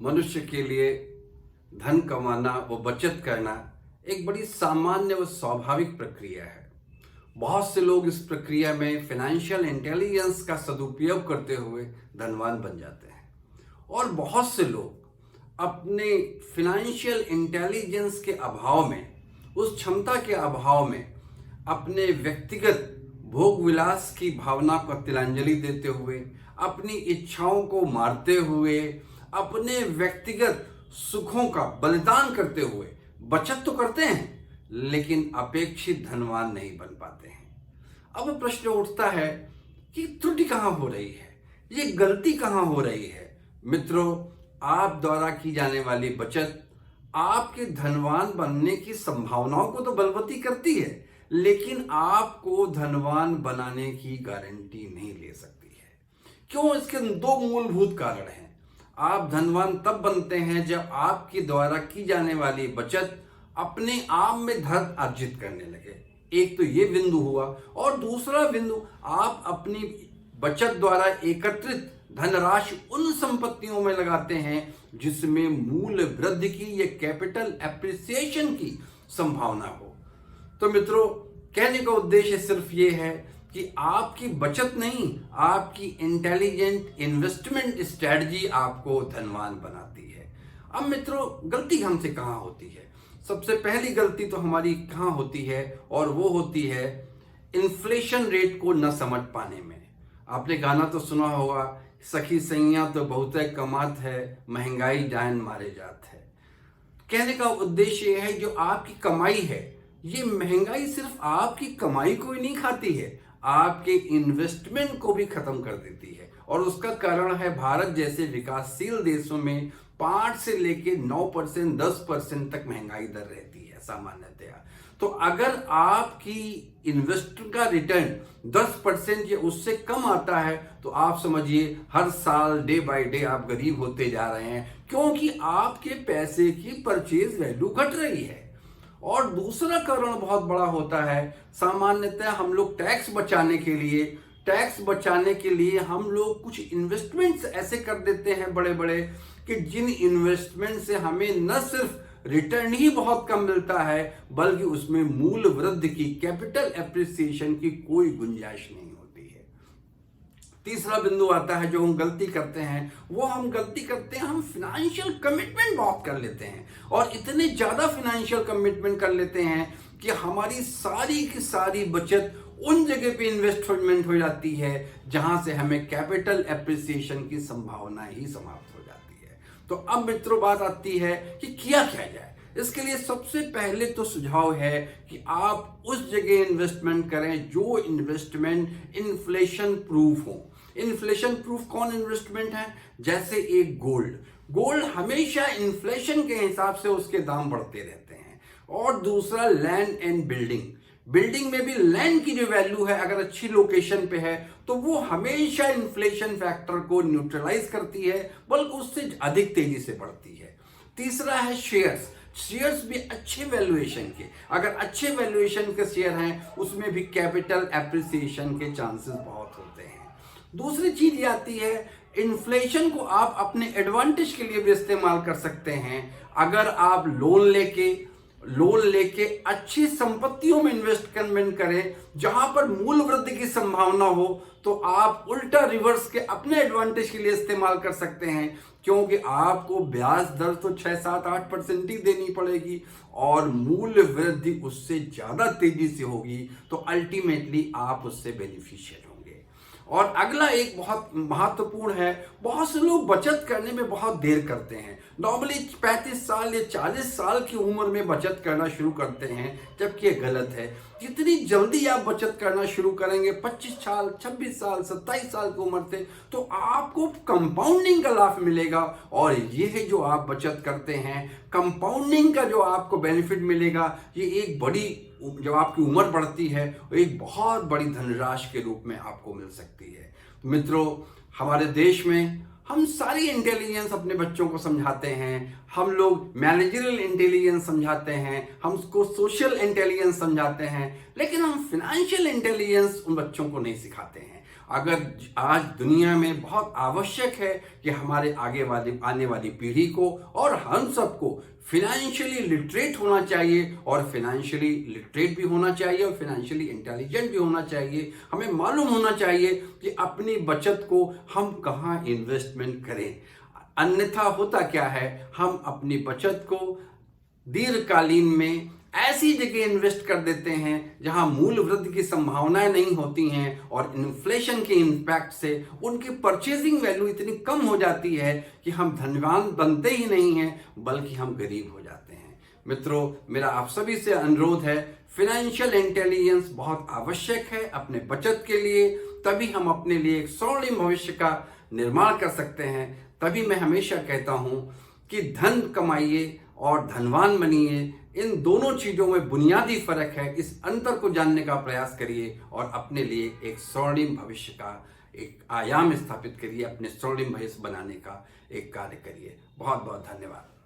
मनुष्य के लिए धन कमाना व बचत करना एक बड़ी सामान्य व स्वाभाविक प्रक्रिया है। बहुत से लोग इस प्रक्रिया में फाइनेंशियल इंटेलिजेंस का सदुपयोग करते हुए धनवान बन जाते हैं और बहुत से लोग अपने फाइनेंशियल इंटेलिजेंस के अभाव में, उस क्षमता के अभाव में अपने व्यक्तिगत भोग विलास की भावना को तिलांजलि देते हुए, अपनी इच्छाओं को मारते हुए, अपने व्यक्तिगत सुखों का बलिदान करते हुए बचत तो करते हैं लेकिन अपेक्षित धनवान नहीं बन पाते हैं। अब प्रश्न उठता है कि त्रुटि कहाँ हो रही है, ये गलती कहाँ हो रही है। मित्रों, आप द्वारा की जाने वाली बचत आपके धनवान बनने की संभावनाओं को तो बलवती करती है, लेकिन आपको धनवान बनाने की गारंटी नहीं ले सकती है। क्यों? इसके दो मूलभूत कारण हैं। आप धनवान तब बनते हैं जब आपके द्वारा की जाने वाली बचत अपने आप में धन अर्जित करने लगे। एक तो ये बिंदु हुआ, और दूसरा बिंदु, आप अपनी बचत द्वारा एकत्रित धनराशि उन संपत्तियों में लगाते हैं जिसमें मूल्य वृद्धि की या कैपिटल एप्रिसिएशन की संभावना हो। तो मित्रों, कहने का उद्देश्य सिर्फ ये है कि आपकी बचत नहीं, आपकी इंटेलिजेंट इन्वेस्टमेंट स्ट्रेटजी आपको धनवान बनाती है। अब मित्रों, गलती हमसे कहाँ होती है? सबसे पहली गलती तो हमारी कहाँ होती है, और वो होती है इन्फ्लेशन रेट को न समझ पाने में। आपने गाना तो सुना होगा, सखी सैया तो बहुत कमात है, महंगाई डायन मारे जात है। कहने का उद्देश्य यह है, जो आपकी कमाई है, ये महंगाई सिर्फ आपकी कमाई को ही नहीं खाती है, आपके इन्वेस्टमेंट को भी खत्म कर देती है। और उसका कारण है, भारत जैसे विकासशील देशों में 5 से लेके 9%, 10% तक महंगाई दर रहती है सामान्यतया। तो अगर आपकी इन्वेस्ट का रिटर्न 10% या उससे कम आता है, तो आप समझिए हर साल डे बाय डे आप गरीब होते जा रहे हैं, क्योंकि आपके पैसे की परचेज वैल्यू घट रही है। और दूसरा कारण बहुत बड़ा होता है, सामान्यतः हम लोग टैक्स बचाने के लिए हम लोग कुछ इन्वेस्टमेंट्स ऐसे कर देते हैं बड़े बड़े, कि जिन इन्वेस्टमेंट से हमें न सिर्फ रिटर्न ही बहुत कम मिलता है, बल्कि उसमें मूल वृद्धि की, कैपिटल एप्रिसिएशन की कोई गुंजाइश नहीं होती है। तीसरा बिंदु आता है, जो हम गलती करते हैं, हम फाइनेंशियल कमिटमेंट बहुत कर लेते हैं, और इतने ज्यादा फाइनेंशियल कमिटमेंट कर लेते हैं कि हमारी सारी की सारी बचत उन जगह पे इन्वेस्टमेंट हो जाती है जहां से हमें कैपिटल एप्रिसिएशन की संभावना ही समाप्त हो जाती है। तो अब मित्रों, बात आती है कि किया क्या जाए। इसके लिए सबसे पहले तो सुझाव है कि आप उस जगह इन्वेस्टमेंट करें जो इन्वेस्टमेंट इन्फ्लेशन प्रूफ हो। इन्फ्लेशन प्रूफ कौन इन्वेस्टमेंट है? जैसे एक गोल्ड हमेशा इन्फ्लेशन के हिसाब से उसके दाम बढ़ते रहते हैं। और दूसरा लैंड एंड बिल्डिंग में भी लैंड की जो वैल्यू है, अगर अच्छी लोकेशन पे है, तो वो हमेशा इन्फ्लेशन फैक्टर को न्यूट्रलाइज करती है, बल्कि उससे अधिक तेजी से बढ़ती है। तीसरा है शेयर्स भी अच्छे वैल्यूएशन के, अगर अच्छे वैल्यूएशन के शेयर हैं, उसमें भी कैपिटल एप्रिसिएशन के चांसेस बहुत होते हैं। दूसरी चीज ये आती है, इन्फ्लेशन को आप अपने एडवांटेज के लिए भी इस्तेमाल कर सकते हैं। अगर आप लोन लेके अच्छी संपत्तियों में इन्वेस्टमेंट करें जहां पर मूल वृद्धि की संभावना हो, तो आप उल्टा रिवर्स के अपने एडवांटेज के लिए इस्तेमाल कर सकते हैं, क्योंकि आपको ब्याज दर तो 6, 7, 8% ही देनी पड़ेगी और मूल्य वृद्धि उससे ज्यादा तेजी से होगी। तो अल्टीमेटली आप उससे बेनिफिशियल होंगे। और अगला एक बहुत महत्वपूर्ण है, बहुत से लोग बचत करने में बहुत देर करते हैं। नॉर्मली 35 साल या 40 साल की उम्र में बचत करना शुरू करते हैं, जबकि ये गलत है। जितनी जल्दी आप बचत करना शुरू करेंगे, 25 साल, 26 साल, 27 साल की उम्र से, तो आपको कंपाउंडिंग का लाभ मिलेगा। और ये है जो आप बचत करते हैं, कंपाउंडिंग का जो आपको बेनिफिट मिलेगा, ये एक बड़ी, जब आपकी उम्र बढ़ती है, एक बहुत बड़ी धनराशि के रूप में आपको मिल सकती है। मित्रों, हमारे देश में हम सारी इंटेलिजेंस अपने बच्चों को समझाते हैं। हम लोग मैनेजरियल इंटेलिजेंस समझाते हैं, हम उसको सोशल इंटेलिजेंस समझाते हैं, लेकिन हम फाइनेंशियल इंटेलिजेंस उन बच्चों को नहीं सिखाते हैं। अगर आज दुनिया में बहुत आवश्यक है कि हमारे आने वाली पीढ़ी को और हम सबको फिनेंशियली लिटरेट होना चाहिए, और फिनेंशियली लिटरेट भी होना चाहिए और फिनेंशियली इंटेलिजेंट भी होना चाहिए। हमें मालूम होना चाहिए कि अपनी बचत को हम कहाँ इन्वेस्टमेंट करें। अन्यथा होता क्या है, हम अपनी बचत को दीर्घकालीन में ऐसी जगह इन्वेस्ट कर देते हैं जहां मूल्य वृद्धि की संभावनाएं नहीं होती हैं, और इन्फ्लेशन के इंपैक्ट से उनकी परचेजिंग वैल्यू इतनी कम हो जाती है कि हम धनवान बनते ही नहीं हैं बल्कि हम गरीब हो जाते हैं। मित्रों, मेरा आप सभी से अनुरोध है, फिनेंशियल इंटेलिजेंस बहुत आवश्यक है अपने बचत के लिए। तभी हम अपने लिए एक स्वर्णिम भविष्य का निर्माण कर सकते हैं। तभी मैं हमेशा कहता हूं कि धन कमाइए और धनवान बनिए, इन दोनों चीजों में बुनियादी फर्क है। इस अंतर को जानने का प्रयास करिए और अपने लिए एक स्वर्णिम भविष्य का एक आयाम स्थापित करिए, अपने स्वर्णिम भविष्य बनाने का एक कार्य करिए। बहुत बहुत धन्यवाद।